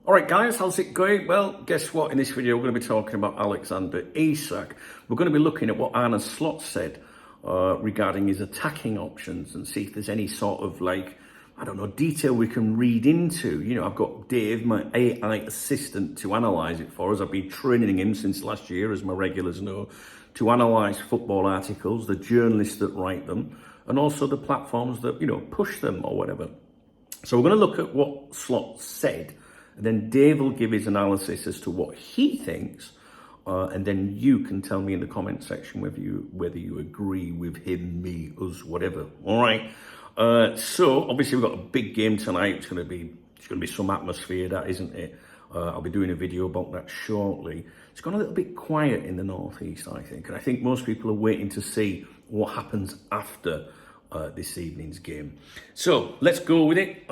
All right, guys, how's it going? Well, guess what? In this video, we're going to be talking about Alexander Isak. We're going to be looking at what Arne said regarding his attacking options and see if there's any sort of detail we can read into. You know, I've got Dave, my AI assistant, to analyse it for us. I've been training him since last year, as my regulars know, to analyse football articles, the journalists that write them, and also the platforms that, push them or whatever. So we're going to look at what Slot said. And then Dave will give his analysis as to what he thinks, and then you can tell me in the comment section whether you agree with him, me, us, whatever. All right. So obviously we've got a big game tonight. It's going to be some atmosphere, that isn't it? I'll be doing a video about that shortly. It's gone a little bit quiet in the northeast, I think, and I think most people are waiting to see what happens after this evening's game. So let's go with it.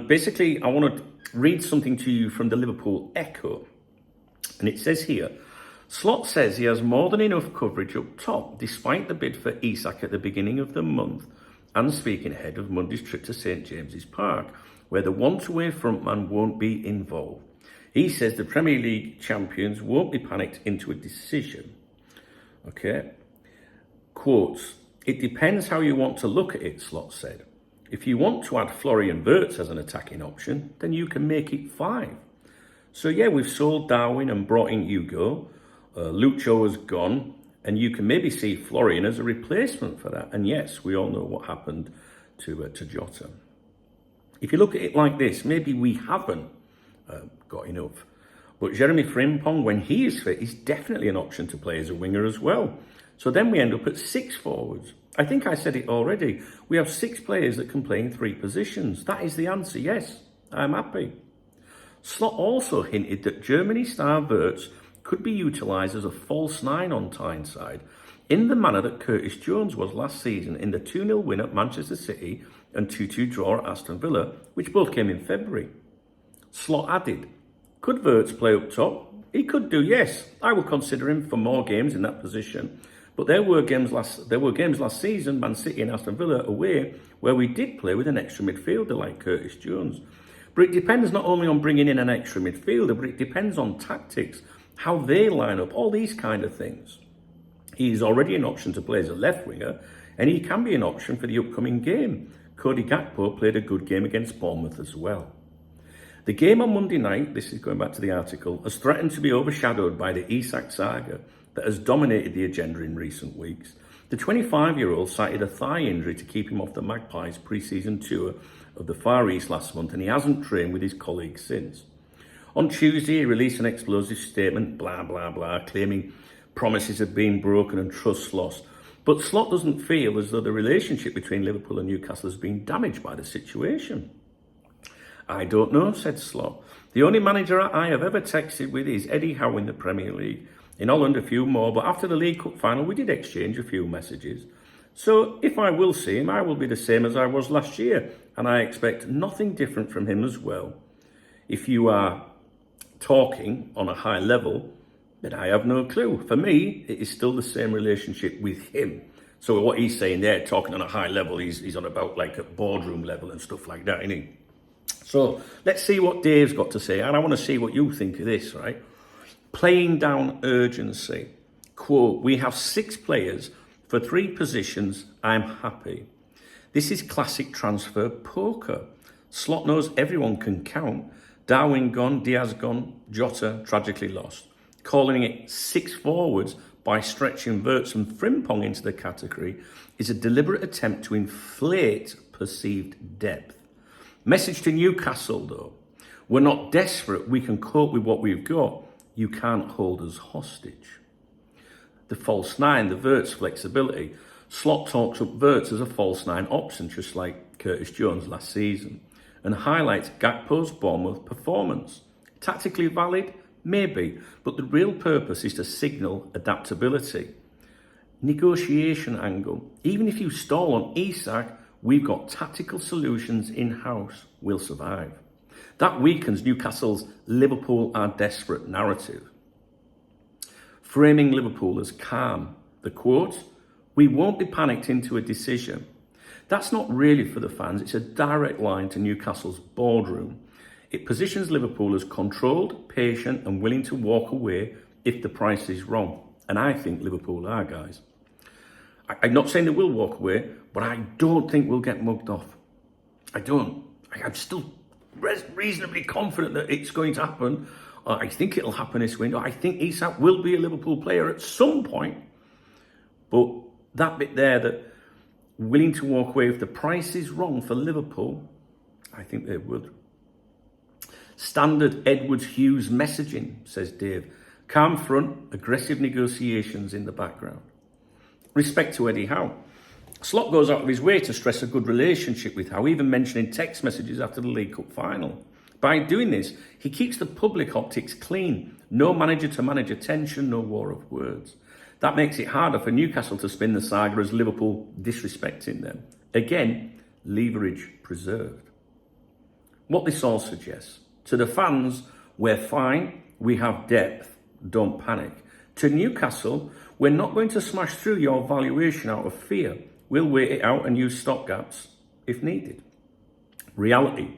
Basically, I want to read something to you from the Liverpool Echo. And it says here, Slot says he has more than enough coverage up top, despite the bid for Isak at the beginning of the month, and speaking ahead of Monday's trip to St James's Park, where the once-away frontman won't be involved. He says the Premier League champions won't be panicked into a decision. Okay. Quotes, "It depends how you want to look at it," Slot said. "If you want to add Florian Wirtz as an attacking option, then you can make it 5. So yeah, we've sold Darwin and brought in Hugo. Lucho has gone, and you can maybe see Florian as a replacement for that. And yes, we all know what happened to Jota. If you look at it like this, maybe we haven't got enough. But Jeremy Frimpong, when he is fit, is definitely an option to play as a winger as well. So then we end up at 6 forwards. I think I said it already. We have 6 players that can play in 3 positions. That is the answer. Yes, I'm happy." Slot also hinted that Germany's star Wirtz could be utilised as a false 9 on Tyneside, in the manner that Curtis Jones was last season in the 2-0 win at Manchester City and 2-2 draw at Aston Villa, which both came in February. Slot added, "Could Wirtz play up top? He could do, yes. I will consider him for more games in that position. But there were games last season, Man City and Aston Villa away, where we did play with an extra midfielder like Curtis Jones. But it depends not only on bringing in an extra midfielder, but it depends on tactics, how they line up, all these kind of things. He's already an option to play as a left winger, and he can be an option for the upcoming game. Cody Gakpo played a good game against Bournemouth as well. The game on Monday night," this is going back to the article, "has threatened to be overshadowed by the Isak saga that has dominated the agenda in recent weeks. The 25-year-old cited a thigh injury to keep him off the Magpies pre-season tour of the Far East last month, and he hasn't trained with his colleagues since. On Tuesday, he released an explosive statement, blah, blah, blah, claiming promises had been broken and trust lost. But Slot doesn't feel as though the relationship between Liverpool and Newcastle has been damaged by the situation. I don't know," said Slot. "The only manager I have ever texted with is Eddie Howe in the Premier League. In Holland, a few more, but after the League Cup final, we did exchange a few messages. So if I will see him, I will be the same as I was last year, and I expect nothing different from him as well. If you are talking on a high level, then I have no clue. For me, it is still the same relationship with him." So what he's saying there, talking on a high level, he's on about like a boardroom level and stuff like that, isn't he? So let's see what Dave's got to say, and I want to see what you think of this, right? Playing down urgency. Quote, "We have 6 players for 3 positions. I'm happy. This is classic transfer poker. Slot knows everyone can count. Darwin gone, Diaz gone, Jota tragically lost. Calling it 6 forwards by stretching Wirtz and Frimpong into the category is a deliberate attempt to inflate perceived depth. Message to Newcastle, though. We're not desperate. We can cope with what we've got. You can't hold us hostage." The false 9, the Wirtz flexibility. Slot talks up Wirtz as a false 9 option, just like Curtis Jones last season, and highlights Gakpo's Bournemouth performance. Tactically valid? Maybe, but the real purpose is to signal adaptability. Negotiation angle. Even if you stall on Isak, we've got tactical solutions in-house. We'll survive. That weakens Newcastle's Liverpool are desperate narrative. Framing Liverpool as calm. The quote, "We won't be panicked into a decision." That's not really for the fans. It's a direct line to Newcastle's boardroom. It positions Liverpool as controlled, patient and willing to walk away if the price is wrong. And I think Liverpool are, guys. I'm not saying they will walk away, but I don't think we'll get mugged off. I don't. I'm still reasonably confident that it's going to happen. I think it'll happen this window. I think Isak will be a Liverpool player at some point. But that bit there, that willing to walk away if the price is wrong for Liverpool, I think they would. Standard Edwards-Hughes messaging, says Dave. Calm front, aggressive negotiations in the background. Respect to Eddie Howe. Slot goes out of his way to stress a good relationship with Howe, even mentioning text messages after the League Cup final. By doing this, he keeps the public optics clean. No manager-to-manager tension, no war of words. That makes it harder for Newcastle to spin the saga as Liverpool disrespecting them. Again, leverage preserved. What this all suggests, to the fans, we're fine, we have depth, don't panic. To Newcastle, we're not going to smash through your valuation out of fear. We'll wait it out and use stopgaps if needed. Reality,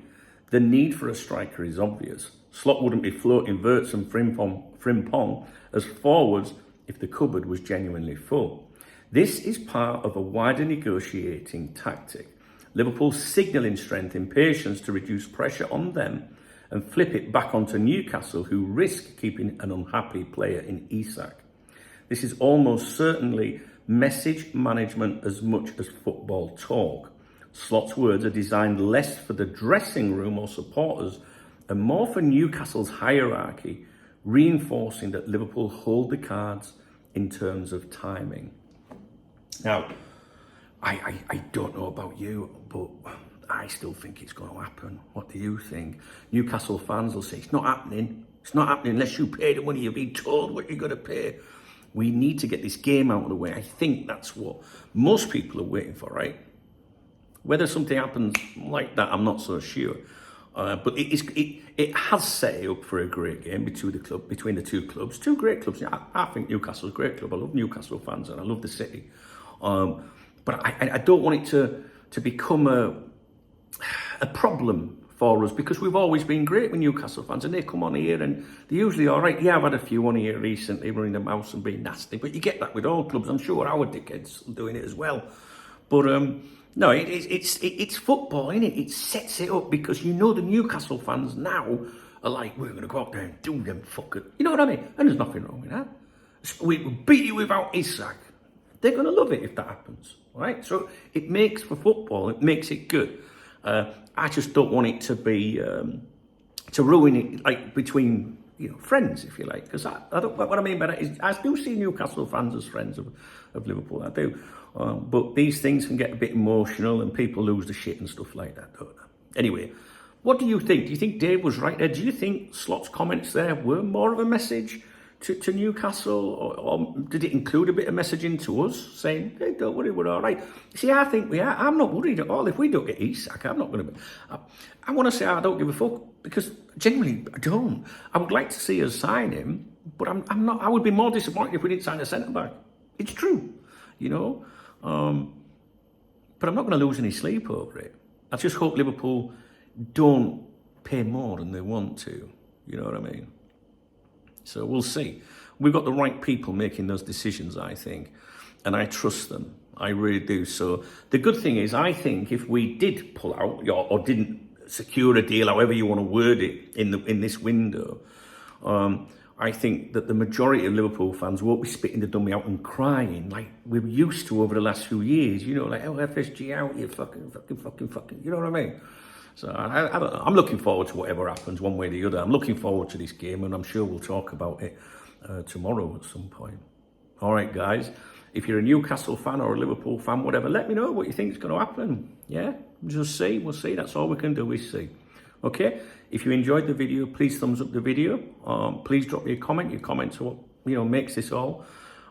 the need for a striker is obvious. Slot wouldn't be floating Wirtz and Frimpong as forwards if the cupboard was genuinely full. This is part of a wider negotiating tactic. Liverpool signalling strength and patience to reduce pressure on them and flip it back onto Newcastle, who risk keeping an unhappy player in Isak. This is almost certainly message management as much as football talk. Slot's words are designed less for the dressing room or supporters and more for Newcastle's hierarchy, reinforcing that Liverpool hold the cards in terms of timing. Now, I don't know about you, but I still think it's going to happen. What do you think? Newcastle fans will say, it's not happening. It's not happening unless you pay the money. You've been told what you're going to pay. We need to get this game out of the way. I think that's what most people are waiting for, right? Whether something happens like that, I'm not so sure. But it has set it up for a great game between the two clubs. Two great clubs. I think Newcastle's a great club. I love Newcastle fans and I love the city. But I don't want it to become a problem for us, because we've always been great with Newcastle fans and they come on here and they're usually all right. Yeah, I've had a few on here recently running the mouth and being nasty, but you get that with all clubs. I'm sure our dickheads are doing it as well. But no, it's football, innit? It sets it up because you know the Newcastle fans now are like, we're going to go out there and do them fucker. You know what I mean? And there's nothing wrong with that. We beat you without Isak. They're going to love it if that happens, right? So it makes for football, it makes it good. I just don't want it to be to ruin it, like between friends, if you like, because what I mean by that is I do see Newcastle fans as friends of Liverpool. I do, but these things can get a bit emotional and people lose the shit and stuff like that, don't they? Anyway, what do you think? Do you think Dave was right there? Do you think Slot's comments there were more of a message to Newcastle, or did it include a bit of messaging to us saying, hey, don't worry, we're all right? See, I think we are. I'm not worried at all. If we don't get Isak, I'm not going to be. I want to say I don't give a fuck, because genuinely I don't. I would like to see us sign him, but I'm not. I would be more disappointed if we didn't sign a centre-back. It's true, but I'm not going to lose any sleep over it. I just hope Liverpool don't pay more than they want to. You know what I mean? So we'll see. We've got the right people making those decisions, I think, and I trust them. I really do. So the good thing is, I think if we did pull out or didn't secure a deal, however you want to word it, in this window, I think that the majority of Liverpool fans won't be spitting the dummy out and crying like we're used to over the last few years. Like, oh, FSG out, you fucking. You know what I mean? So I don't know. I'm looking forward to whatever happens, one way or the other. I'm looking forward to this game, and I'm sure we'll talk about it tomorrow at some point. All right, guys. If you're a Newcastle fan or a Liverpool fan, whatever, let me know what you think is going to happen. Yeah, just see. We'll see. That's all we can do is see. Okay. If you enjoyed the video, please thumbs up the video. Please drop me a comment. Your comments are what makes this all.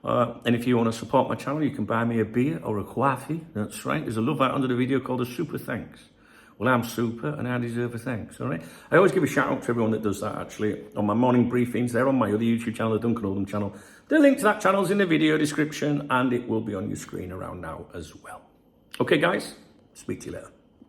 And if you want to support my channel, you can buy me a beer or a coffee. That's right. There's a love out under the video called a super thanks. Well, I'm super and I deserve a thanks, all right? I always give a shout out to everyone that does that, actually. On my morning briefings, they're on my other YouTube channel, the Duncan Oldham channel. The link to that channel is in the video description, and it will be on your screen around now as well. Okay, guys, speak to you later.